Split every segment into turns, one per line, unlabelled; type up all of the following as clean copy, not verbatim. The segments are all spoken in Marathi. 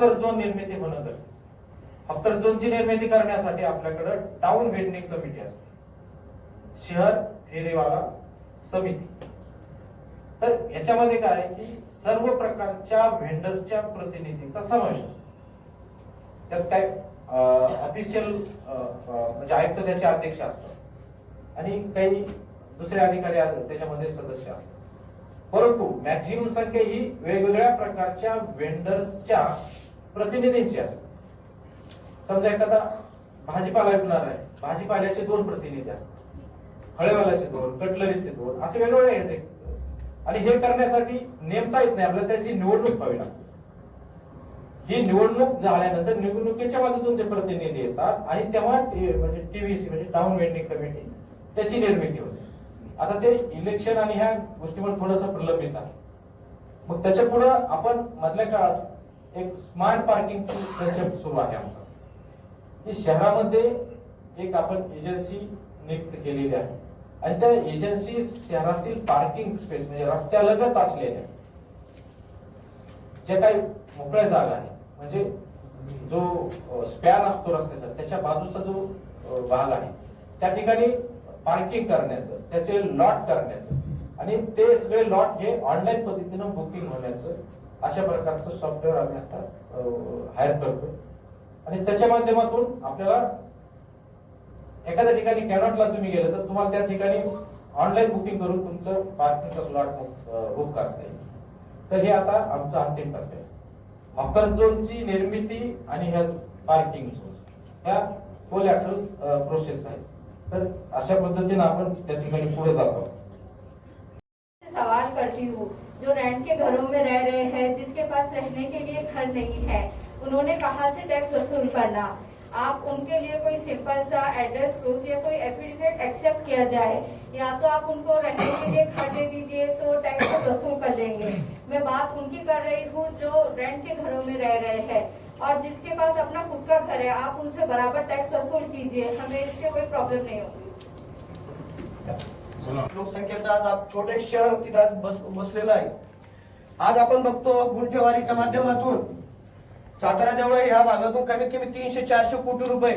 हक्कर झोन निर्मिती होणं गरजेचं. हक्कर झोनची निर्मिती करण्यासाठी आपल्याकडे टाउन वेडनिंग कमिटी असते, शहर फेरीवाला समिती. तर याच्यामध्ये काय आहे की सर्व प्रकारच्या व्हेंडर्सच्या प्रतिनिधींचा समावेश असतो. त्यात काय ऑफिशियल म्हणजे आयुक्त त्याचे अध्यक्ष असतात आणि काही दुसरे अधिकारी त्याच्यामध्ये सदस्य असतात. परंतु मॅक्झिमम संख्या ही वेगवेगळ्या प्रकारच्या व्हेंडर्सच्या प्रतिनिधींची असते. समजा एखादा भाजीपाला विकणार आहे, भाजीपाल्याचे 2 प्रतिनिधी असतात, फळेवाल्याचे 2, कटलरीचे 2, असे वेगवेगळे आहेत. आणि हे करण्यासाठी नेमता येत नाही, आपल्याला त्याची निवडणूक व्हावी लागते. ही निवडणूक झाल्यानंतर निवडणुकीच्या बाजूतून ते प्रतिनिधी येतात आणि तेव्हा म्हणजे टीव्हीसी म्हणजे टाउन वेडनिंग कमिटी त्याची निर्मिती होते. आता ते इलेक्शन आणि ह्या गोष्टीवर थोडस प्रलंबित आहे. मग त्याच्या पुढे आपण मधल्या काळात एक स्मार्ट पार्किंगची कन्सेप्ट सुरू आहे आमचा, की शहरामध्ये एक आपण एजन्सी नियुक्त केलेली आहे आणि त्या एजन्सी शहरातील पार्किंग स्पेस म्हणजे रस्त्यालगत असलेल्या जे काही मोकळ्या जागा आहे, म्हणजे जो स्पॅन असतो रस्त्याचा त्याच्या बाजूचा जो भाग आहे त्या ठिकाणी पार्किंग करण्याचं, त्याचे लॉट करण्याचं आणि ते सगळे लॉट हे ऑनलाईन पद्धतीनं बुकिंग होण्याचं अशा प्रकारचं सॉफ्टवेअर आम्ही आता हायर करतोय. आणि त्याच्या माध्यमातून आपल्याला एखाद्या ठिकाणी कॅनॉटला तुम्ही गेले तर तुम्हाला त्या ठिकाणी ऑनलाईन बुकिंग करून तुमचं पार्किंगचा स्लॉट बुक करता येईल. तर हे आता आमचं अंतिम टप्पा आहे. हॉकर झोनची निर्मिती आणि ह्या पार्किंग झोन ह्या कोलॅटरल प्रोसेस आहे. तर अशा पद्धतीने आपण त्या ठिकाणी पुढे जातो.
सवाल करती हूँ, जो रेंट के घरों में रह रहे हैं, जिसके पास रहने के लिए घर नहीं है, उन्होंने कहाँ से टैक्स वसूल करना? आप उनके लिए कोई सिंपल सा एड्रेस प्रूफ या कोई एफिडेविट एक्सेप्ट किया जाए, या तो आप उनको रहने के लिए घर दे दीजिए तो टैक्स वसूल कर लेंगे। मैं बात उनकी कर रही हूँ जो रेंट के घरों में रह रहे हैं और जिसके पास अपना खुद का घर है, आप उनसे बराबर टैक्स वसूल कीजिए, हमें इससे कोई प्रॉब्लम नहीं होगी।
लोकसंख्येचा आज छोटे शहर तिथं बसलेलं आहे. आज आपण बघतो गुंठेवारीच्या माध्यमातून सातारा देवळा ह्या भागातून कमीत कमी 300-400 कोटी रुपये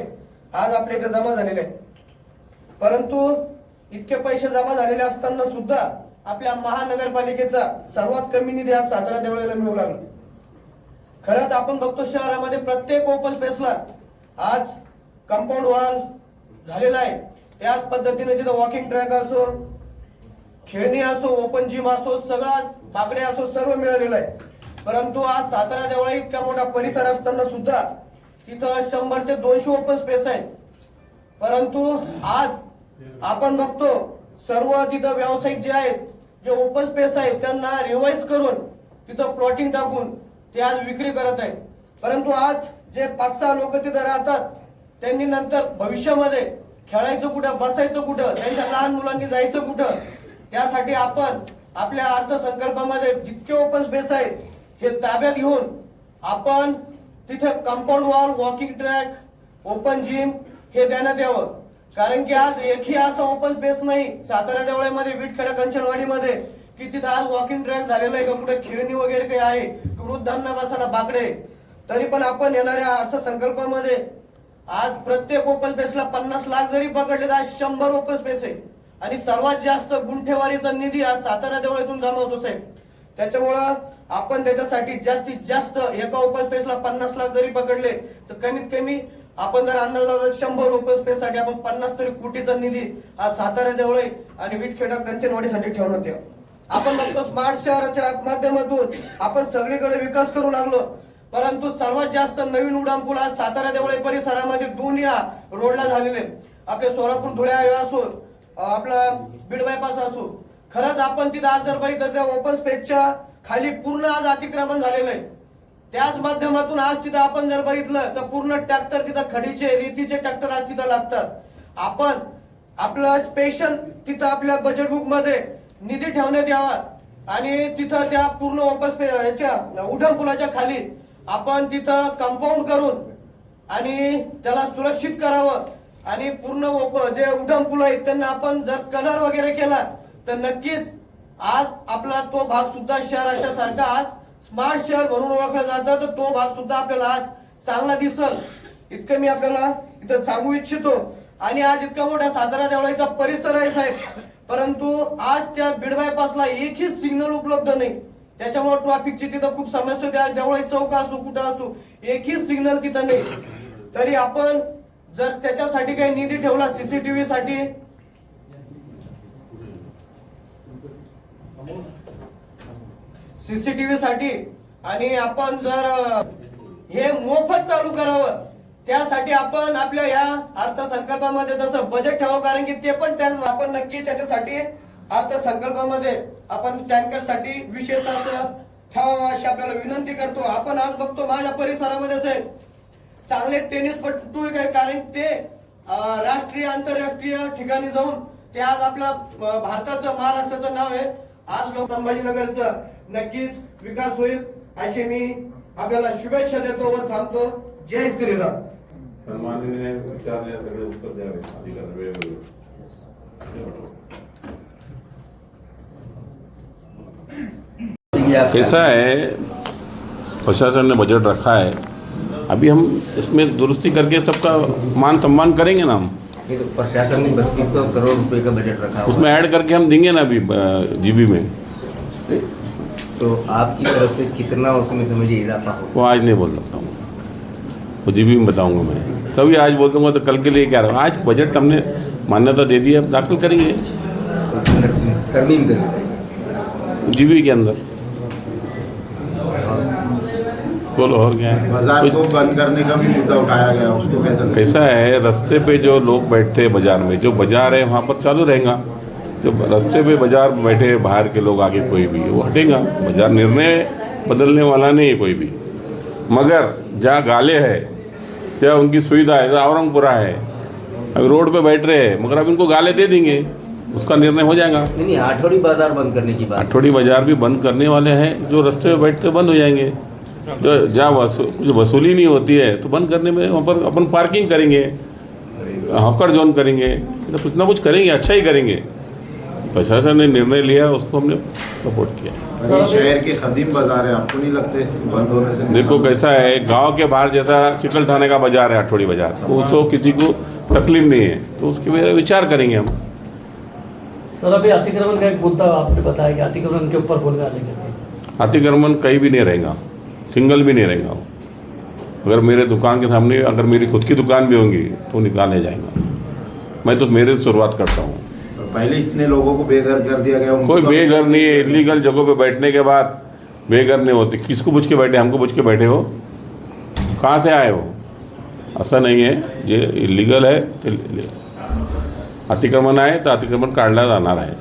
आज आपल्या इथे जमा झालेले आहेत. परंतु इतके पैसे जमा झालेले असताना सुद्धा आपल्या महानगरपालिकेचा सर्वात कमी निधी आज सातारा देवळाला मिळू लागला. खरंच आपण बघतो शहरामध्ये प्रत्येक ओपन स्पेसला आज कंपाऊंड वॉल झालेला आहे. त्याच पद्धतीने तिथं वॉकिंग ट्रॅक असो, खेळणी असो, ओपन जिम असो, सगळा बाकडे असो, सर्व मिळालेलं आहे. परंतु आज सातारा देवळा इतका मोठा परिसर असताना सुद्धा तिथं 100 ते 200 ओपन स्पेस आहेत. परंतु आज आपण बघतो सर्व तिथं व्यावसायिक जे आहेत, जे ओपन स्पेस आहेत त्यांना रिवाइज करून तिथं प्लॉटिंग टाकून ते आज विक्री करत आहेत. परंतु आज जे 5-6 लोक तिथं राहतात त्यांनी नंतर भविष्यामध्ये खेळायचं कुठं, बसायचं कुठं, त्यांच्या लहान मुलांनी जायचं कुठं, त्यासाठी आपण आपल्या अर्थसंकल्पामध्ये जितके ओपन स्पेस आहेत हे ताब्यात घेऊन आपण तिथे compound wall, walking track, open gym हे देण्यात यावं. कारण की आज एकही असा ओपन स्पेस नाही सातारा देवळामध्ये, विटखेडा कंचनवाडीमध्ये की तिथे आज वॉकिंग ट्रॅक झालेलं आहे का, कुठे खेळणी वगैरे काही आहे, वृद्धांना बसायला बाकडे. तरी पण आपण येणाऱ्या अर्थसंकल्पामध्ये आज प्रत्येक ओपन स्पेसला 50 लाख जरी पकडले तर आज 100 ओपन स्पेस आहे आणि सर्वात जास्त गुंठेवारीचा निधी आज सातारा देवळातून जमा होतो साहेब. त्याच्यामुळं आपण त्याच्यासाठी जास्तीत जास्त एका ओपन स्पेसला 50 लाख जरी पकडले तर कमीत कमी आपण जर अंदाज लावला 100 ओपन स्पेस साठी आपण 50 तरी कोटीचा निधी आज सातारा देवळे आणि विटखेडा कंचनवाडीसाठी ठेवण्यात यावा. आपण बघतो स्मार्ट शहराच्या माध्यमातून आपण सगळीकडे विकास करू लागलो. परंतु सर्वात जास्त नवीन उड्डाणपूल आज सातारा देवळे परिसरामध्ये 2 या रोडला झालेले. आपले सोलापूर धुळे हायवे असो, आपला बीड बायपास असो, खरंच आपण तिथं आज जर बघितलं त्या ओपन स्पेसच्या खाली पूर्ण आज अतिक्रमण झालेलं आहे. त्याच माध्यमातून आज तिथं आपण जर बघितलं तर पूर्ण ट्रॅक्टर तिथं खडीचे, रेतीचे ट्रॅक्टर आज तिथं लागतात. आपण आपलं स्पेशल तिथं आपल्या बजेट बुक मध्ये निधी ठेवण्यात यावा आणि तिथं त्या पूर्ण ओपन स्पेस याच्या उड्डाणपुलाच्या खाली आपण तिथं कंपाऊंड करून आणि त्याला सुरक्षित करावं आणि पूर्ण जे उड्डाणपूल आहेत त्यांना आपण जर कलर वगैरे केला तर नक्कीच आज आपला तो भाग सुद्धा शहराच्या सारखा आज स्मार्ट शहर म्हणून ओळखलं जातं, तर तो भाग सुद्धा आपल्याला आज चांगला दिसल इतकं मी आपल्याला इथं सांगू इच्छितो. आणि आज इतका मोठा सातारा देवळाचा परिसर आहे साहेब, परंतु आज त्या बीड बायपासला एकही सिग्नल उपलब्ध नाही. त्याच्यामुळे ट्रॅफिकची तिथं खूप समस्या होती. आज देवळाई चौक असो कुठं असो एकही सिग्नल तिथं नाही. तरी आपण जर त्याच्यासाठी काही निधी ठेवला सीसीटीव्ही साठी, आणि आपण जर हे मोफत चालू करावं, त्यासाठी आपण आपल्या या अर्थसंकल्पामध्ये तसं बजेट ठेवावं. कारण की ते पण आपण नक्की त्याच्यासाठी अर्थसंकल्पामध्ये आपण टँकर साठी विशेष असं ठेवावं अशी आपल्याला विनंती करतो. आपण आज बघतो माझ्या परिसरामध्ये साहेब चांगले टेनिसपटू काय, कारण ते राष्ट्रीय आंतरराष्ट्रीय ठिकाणी जाऊन ते आज आपल्या भारताचं महाराष्ट्राचं नाव आहे. आज लोक संभाजीनगरचा नक्कीच विकास होईल अशी मी आपल्याला शुभेच्छा देतो व थांबतो. जय श्रीराम.
सन्माननीय विचारले सगळे उत्तर द्यावे अधिकारी वेळोवेळी. कैसा है, प्रशासन ने बजट रखा है, अभी हम इसमें दुरुस्ती करके सबका मान सम्मान करेंगे ना हम.
ये तो प्रशासन ने 3200 करोड़ रुपए का बजट रखा हुआ
उसमें ऐड करके हम देंगे ना अभी जीबी में.
तो आपकी तरफ से कितना उसमें समझिए इजाफा हो?
वो आज नहीं बोल सकता हूँ, वो जीबी में बताऊँगा मैं. तभी आज बोल दूंगा तो कल के लिए क्या रहा. आज बजट हमने मान्यता दे दी है, अब दाखिल करेंगे
तो उसमें तरमीम कर देंगे
जीबी के अंदर. बोलो और क्या है.
बाजार को बंद करने का भी मुद्दा उठाया गया, उसको कैसा लगता है?
कैसा है, रास्ते पे जो लोग बैठते हैं बाजार में, जो बाजार है वहाँ पर चालू रहेगा. जो रास्ते पे बाजार में बैठे हैं बाहर के लोग आगे कोई भी वो हटेगा. बाजार निर्णय बदलने वाला नहीं है कोई भी. मगर जहाँ गाले है, जहाँ उनकी सुविधा है, जहाँ औरंगपुरा है, अभी रोड पे बैठ रहे हैं मगर अब इनको गाले दे देंगे, उसका निर्णय हो जाएगा.
नहीं, आठवड़ी बाजार बंद करने की बात.
आठवड़ी बाजार भी बंद करने वाले हैं. जो रास्ते पे बैठते बंद हो जाएंगे. जो जहाँ कुछ वसूली नहीं होती है तो बंद करने में वहाँ पर अपन पार्किंग करेंगे, हॉकर जोन करेंगे, तो कुछ ना कुछ करेंगे, अच्छा ही करेंगे. प्रशासन ने निर्णय लिया, उसको हमने सपोर्ट किया.
ये शहर के कदीम बाजार है, आपको नहीं लगता इस बंद होने से?
देखो कैसा है, गांव के बाहर जैसा चिकलठाने का बाजार है आठवड़ी बाजार, तो उसको किसी को तकलीफ नहीं है, तो उसके लिए विचार करेंगे हम.
सर अभी अतिक्रमण का एक मुद्दा आपने बताया कि अतिक्रमण के ऊपर बोलगा लेंगे.
अतिक्रमण कहीं भी नहीं रहेगा, सिंगल भी नहीं रहेगा. अगर मेरे दुकान के सामने अगर मेरी खुद की दुकान भी होंगी तो निकाले जाएगा. मैं तो मेरे से शुरुआत करता हूँ.
पहले इतने लोगों को बेघर कर दिया गया,
कोई बेघर नहीं है. इलीगल जगहों पे बैठने के बाद बेघर नहीं होते. किसको पूछ के बैठे, हमको पूछ के बैठे हो, कहाँ से आए हो? ऐसा नहीं है. जे इलीगल है अतिक्रमण आहे तर अतिक्रमण काढला जाणार आहे.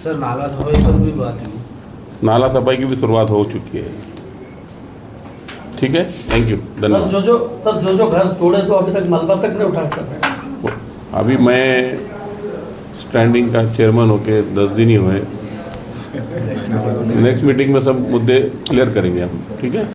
सर नाला सफाई पर भी बात है.
नाला सफाई की भी शुरुआत हो चुकी है. ठीक है, थैंक यू,
सर
धन्यवाद.
जो घर तोड़े तो अभी तक मलबा तक नहीं उठा सकते.
अभी मैं स्टैंडिंग का चेयरमैन होके 10 दिन ही हुए. नेक्स्ट मीटिंग में सब मुद्दे क्लियर करेंगे हम. ठीक है.